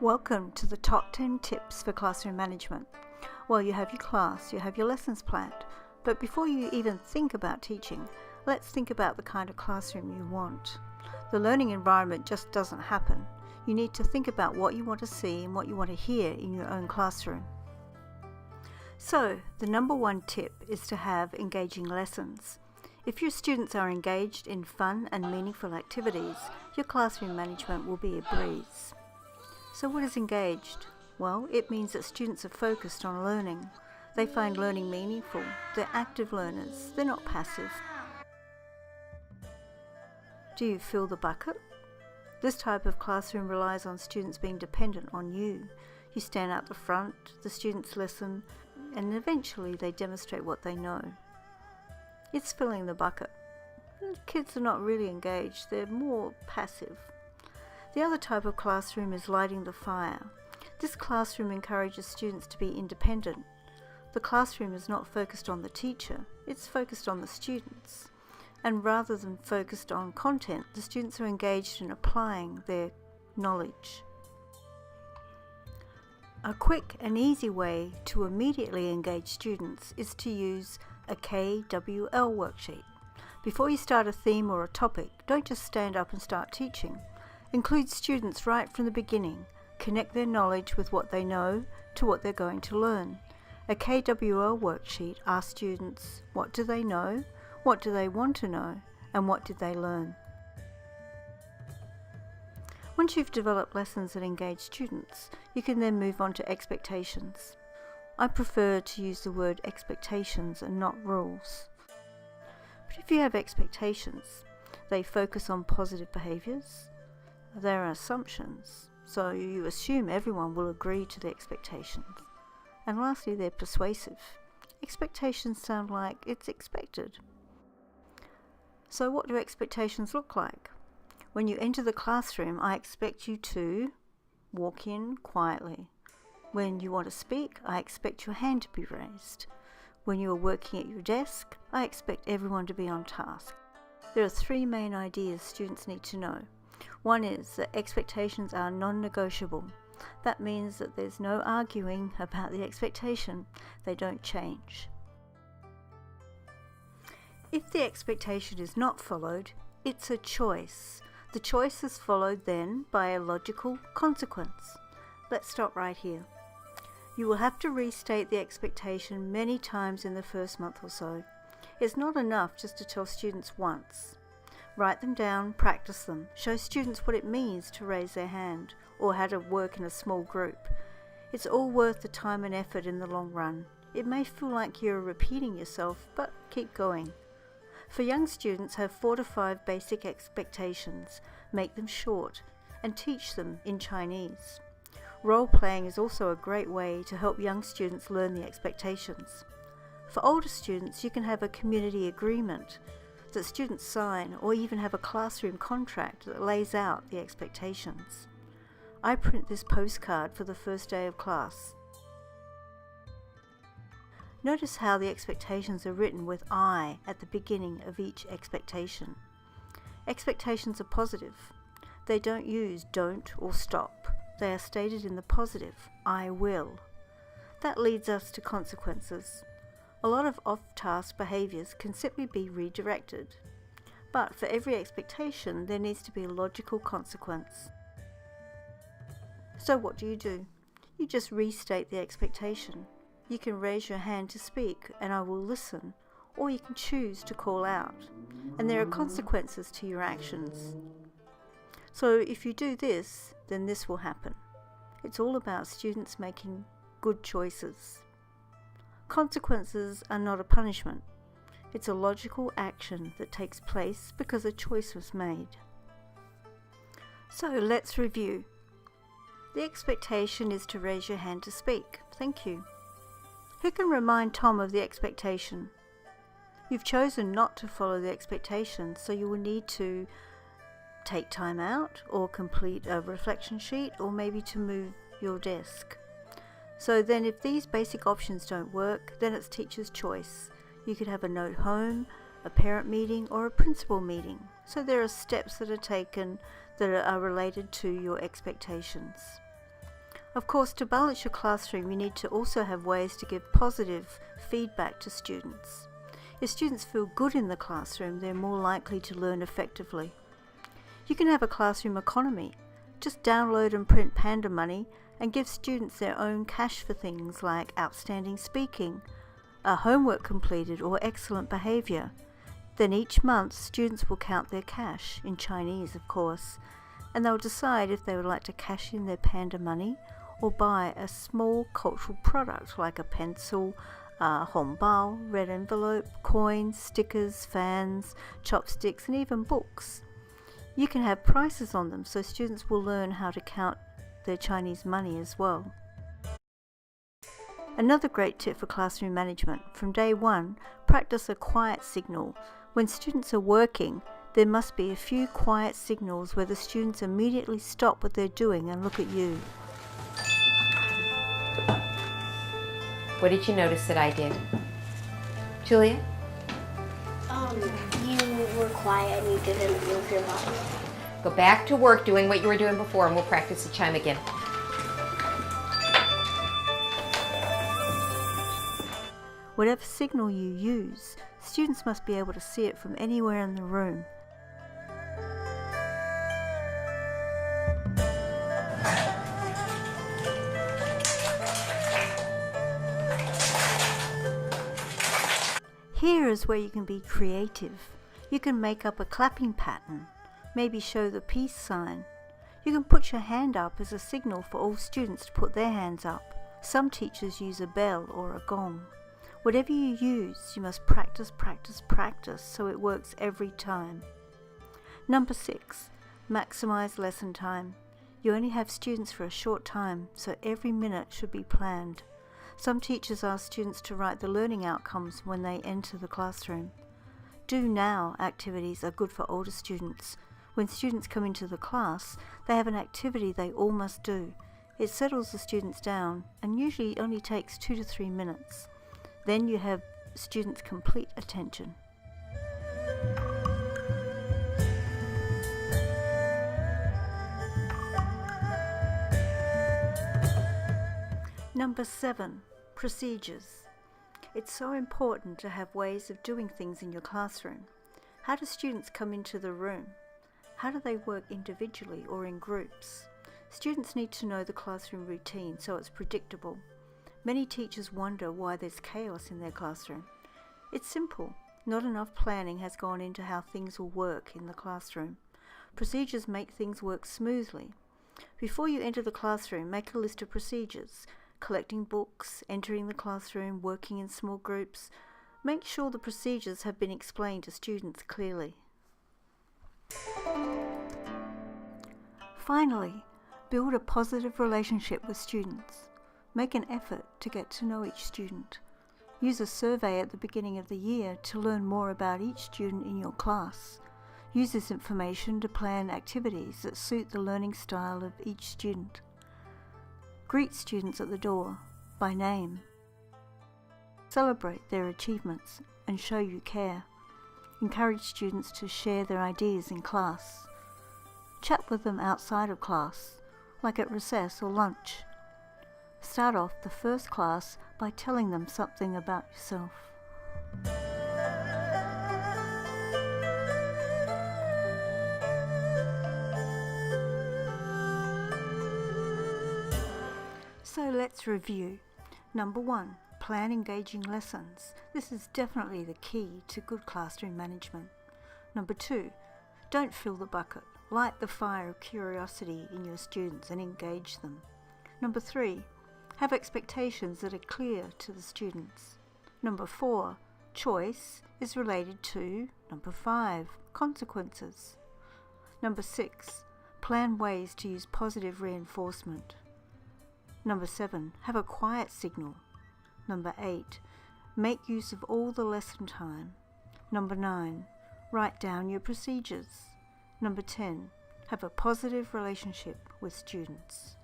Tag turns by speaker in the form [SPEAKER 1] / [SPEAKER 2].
[SPEAKER 1] Welcome to the top 10 tips for classroom management. Well, you have your class, you have your lessons planned, but before you even think about teaching, let's think about the kind of classroom you want. The learning environment just doesn't happen. You need to think about what you want to see and what you want to hear in your own classroom. So, the number one tip is to have engaging lessons. If your students are engaged in fun and meaningful activities, your classroom management will be a breeze. So what is engaged? Well, it means that students are focused on learning. They find learning meaningful. They're active learners. They're not passive. Do you fill the bucket? This type of classroom relies on students being dependent on you. You stand out the front, the students listen, and eventually they demonstrate what they know. It's filling the bucket. Kids are not really engaged. They're more passive. The other type of classroom is lighting the fire. This classroom encourages students to be independent. The classroom is not focused on the teacher, it's focused on the students. And rather than focused on content, the students are engaged in applying their knowledge. A quick and easy way to immediately engage students is to use a KWL worksheet. Before you start a theme or a topic, don't just stand up and start teaching. Include students right from the beginning. Connect their knowledge with what they know to what they're going to learn. A KWL worksheet asks students, what do they know, what do they want to know, and what did they learn? Once you've developed lessons that engage students, you can then move on to expectations. I prefer to use the word expectations and not rules. But if you have expectations, they focus on positive behaviours. There are assumptions, so you assume everyone will agree to the expectations. And lastly, they're persuasive. Expectations sound like it's expected. So what do expectations look like? When you enter the classroom, I expect you to walk in quietly. When you want to speak, I expect your hand to be raised. When you are working at your desk, I expect everyone to be on task. There are three main ideas students need to know. One is that expectations are non-negotiable. That means that there's no arguing about the expectation. They don't change. If the expectation is not followed, it's a choice. The choice is followed then by a logical consequence. Let's stop right here. You will have to restate the expectation many times in the first month or so. It's not enough just to tell students once. Write them down, practice them, show students what it means to raise their hand or how to work in a small group. It's all worth the time and effort in the long run. It may feel like you're repeating yourself, but keep going. For young students, have 4 to 5 basic expectations, make them short, and teach them in Chinese. Role-playing is also a great way to help young students learn the expectations. For older students, you can have a community agreement that students sign, or even have a classroom contract that lays out the expectations. I print this postcard for the first day of class. Notice how the expectations are written with I at the beginning of each expectation. Expectations are positive. They don't use don't or stop. They are stated in the positive, I will. That leads us to consequences. A lot of off-task behaviours can simply be redirected. But for every expectation, there needs to be a logical consequence. So what do? You just restate the expectation. You can raise your hand to speak and I will listen, or you can choose to call out. And there are consequences to your actions. So if you do this, then this will happen. It's all about students making good choices. Consequences are not a punishment. It's a logical action that takes place because a choice was made. So let's review. The expectation is to raise your hand to speak. Thank you. Who can remind Tom of the expectation? You've chosen not to follow the expectation, so you will need to take time out or complete a reflection sheet or maybe to move your desk. So then if these basic options don't work, then it's teacher's choice. You could have a note home, a parent meeting, or a principal meeting. So there are steps that are taken that are related to your expectations. Of course, to balance your classroom, you need to also have ways to give positive feedback to students. If students feel good in the classroom, they're more likely to learn effectively. You can have a classroom economy. Just download and print Panda money and give students their own cash for things like outstanding speaking, homework completed, or excellent behaviour. Then each month, students will count their cash, in Chinese of course, and they'll decide if they would like to cash in their Panda money or buy a small cultural product like a pencil, hongbao, red envelope, coins, stickers, fans, chopsticks, and even books. You can have prices on them so students will learn how to count their Chinese money as well. Another great tip for classroom management: from day one, practice a quiet signal. When students are working, there must be a few quiet signals where the students immediately stop what they're doing and look at you.
[SPEAKER 2] What did you notice that I did? Julia?
[SPEAKER 3] You were quiet and you didn't move your body.
[SPEAKER 2] Go back to work doing what you were doing before and we'll practice the chime again.
[SPEAKER 1] Whatever signal you use, students must be able to see it from anywhere in the room. Here is where you can be creative. You can make up a clapping pattern, maybe show the peace sign. You can put your hand up as a signal for all students to put their hands up. Some teachers use a bell or a gong. Whatever you use, you must practice, practice, practice so it works every time. Number 6, maximize lesson time. You only have students for a short time, so every minute should be planned. Some teachers ask students to write the learning outcomes when they enter the classroom. Do now activities are good for older students. When students come into the class, they have an activity they all must do. It settles the students down and usually only takes 2 to 3 minutes. Then you have students' complete attention. Number 7, procedures. It's so important to have ways of doing things in your classroom. How do students come into the room? How do they work individually or in groups? Students need to know the classroom routine so it's predictable. Many teachers wonder why there's chaos in their classroom. It's simple. Not enough planning has gone into how things will work in the classroom. Procedures make things work smoothly. Before you enter the classroom, make a list of procedures. Collecting books, entering the classroom, working in small groups. Make sure the procedures have been explained to students clearly. Finally, build a positive relationship with students. Make an effort to get to know each student. Use a survey at the beginning of the year to learn more about each student in your class. Use this information to plan activities that suit the learning style of each student. Greet students at the door by name. Celebrate their achievements and show you care. Encourage students to share their ideas in class. Chat with them outside of class, like at recess or lunch. Start off the first class by telling them something about yourself. So let's review. Number 1, plan engaging lessons. This is definitely the key to good classroom management. Number 2, don't fill the bucket. Light the fire of curiosity in your students and engage them. Number 3, have expectations that are clear to the students. Number 4, choice is related to. Number 5, consequences. Number 6, plan ways to use positive reinforcement. Number 7, have a quiet signal. Number 8, make use of all the lesson time. Number 9, write down your procedures. Number 10, have a positive relationship with students.